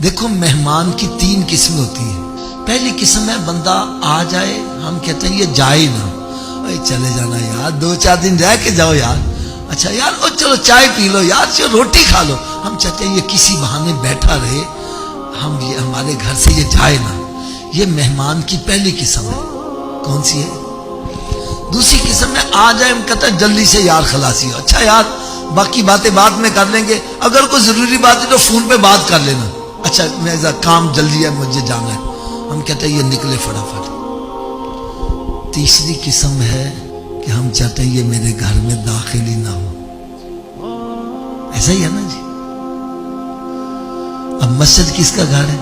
دیکھو مہمان کی 3 قسمیں ہوتی ہیں. پہلی قسم ہے بندہ آ جائے, ہم کہتے ہیں یہ جائے نہ, چلے جانا یار, 2-4 دن رہ کے جاؤ یار, اچھا یار چلو چائے پی لو یار, چلو روٹی کھا لو. ہم چاہتے ہیں یہ کسی بہانے بیٹھا رہے, ہم یہ ہمارے گھر سے یہ جائے نہ. یہ مہمان کی پہلی قسم ہے. کون سی ہے؟ دوسری قسم میں آ جائے, ہم کہتے ہیں جلدی سے یار خلاصی ہو, اچھا یار باقی باتیں بعد میں کر لیں گے, اگر کوئی ضروری بات ہے تو فون پہ بات کر لینا, اچھا میرا کام جلدی ہے مجھے جانا ہے. ہم کہتے ہیں یہ نکلے فٹافٹ. تیسری قسم ہے کہ ہم چاہتے ہیں یہ میرے گھر میں داخل ہی نہ ہو. ایسا ہی ہے نا جی. اب مسجد کس کا گھر ہے؟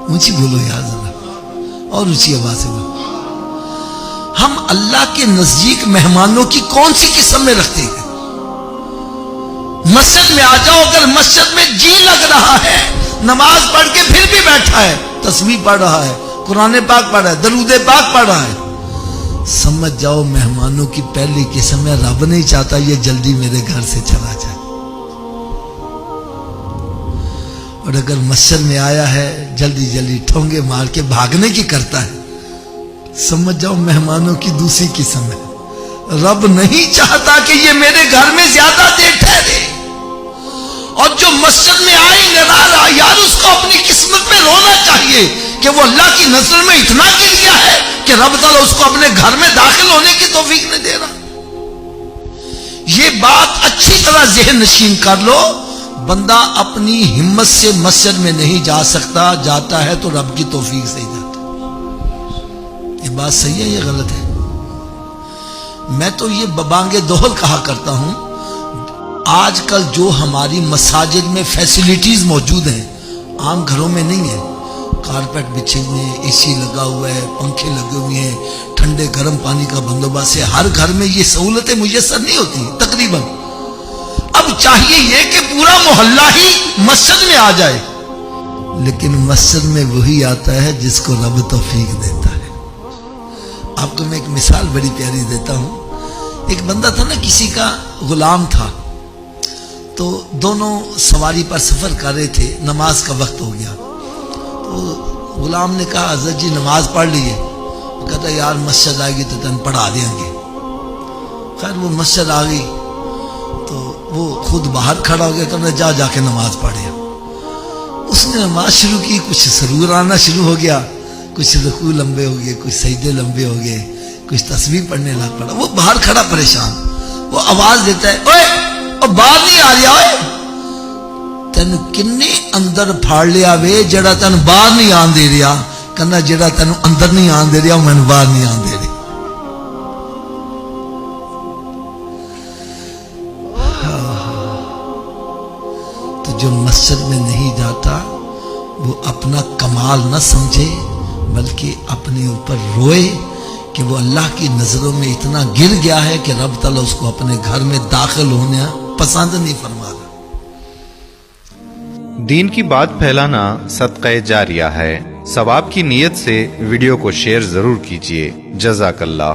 اونچی بولو یار ذرا, اور اونچی آواز سے بولو. ہم اللہ کے نزدیک مہمانوں کی کون سی قسم میں رکھتے ہیں؟ مسجد میں آ جاؤ, اگر مسجد میں جی لگ رہا ہے, نماز پڑھ کے پھر بھی بیٹھا ہے, تسبیح پڑھ رہا ہے, قرآن پاک پڑھ رہا ہے, درود پاک پڑھ رہا ہے, سمجھ جاؤ مہمانوں کی پہلی قسم ہے رب نہیں چاہتا یہ جلدی میرے گھر سے چلا جائے. اور اگر مسجد میں آیا ہے جلدی جلدی ٹھونگے مار کے بھاگنے کی کرتا ہے, سمجھ جاؤ مہمانوں کی دوسری قسم ہے رب نہیں چاہتا کہ یہ میرے گھر میں زیادہ دیر ٹھہرے. اور جو مسجد میں آئے نرالا یار, اس کو اپنی قسمت میں رونا چاہیے کہ وہ اللہ کی نظر میں اتنا گر گیا ہے کہ رب تعالیٰ اس کو اپنے گھر میں داخل ہونے کی توفیق نہیں دے رہا. یہ بات اچھی طرح ذہن نشین کر لو, بندہ اپنی ہمت سے مسجد میں نہیں جا سکتا, جاتا ہے تو رب کی توفیق سے ہی جاتا. یہ بات صحیح ہے یہ غلط ہے؟ میں تو یہ ببانگ دوہل کہا کرتا ہوں. آج کل جو ہماری مساجد میں فیسیلیٹیز موجود ہیں عام گھروں میں نہیں ہے. کارپیٹ بچھے ہوئے ہیں, اے سی لگا ہوا ہے, پنکھے لگے ہوئے ہیں, ٹھنڈے گرم پانی کا بندوبست ہے. ہر گھر میں یہ سہولتیں میسر نہیں ہوتی تقریباً. اب چاہیے یہ کہ پورا محلہ ہی مسجد میں آ جائے, لیکن مسجد میں وہی آتا ہے جس کو رب توفیق دیتا ہے. آپ کو میں ایک مثال بڑی پیاری دیتا ہوں. ایک بندہ تھا نا, کسی کا غلام تھا, تو دونوں سواری پر سفر کر رہے تھے, نماز کا وقت ہو گیا. تو غلام نے کہا حضرت جی نماز پڑھ لیے. وہ کہتا یار مسجد آئے گی تو تن پڑھا دیں گے. خیر وہ مسجد آ گئی تو وہ خود باہر کھڑا ہو گیا, کہنا جا کے نماز پڑھے. اس نے نماز شروع کی, کچھ سرور آنا شروع ہو گیا, کچھ رکوع لمبے ہو گئے, کچھ سجدے لمبے ہو گئے, کچھ تسبیح پڑھنے لگ پڑا. وہ باہر کھڑا پریشان, وہ آواز دیتا ہے اوے اور باہر نہیں آ رہا, تین کنے اندر پھاڑ لیا وے جڑا تین باہر نہیں آن دے رہا. کہنا جڑا تین اندر نہیں آن دے رہا وہ میں باہر نہیں آن دے رہا. تو جو مسجد میں نہیں جاتا وہ اپنا کمال نہ سمجھے, بلکہ اپنے اوپر روئے کہ وہ اللہ کی نظروں میں اتنا گر گیا ہے کہ رب تعالیٰ اس کو اپنے گھر میں داخل ہونے پسند نہیں فرما رہا. دین کی بات پھیلانا صدقہ جاریہ ہے. ثواب کی نیت سے ویڈیو کو شیئر ضرور کیجیے. جزاک اللہ.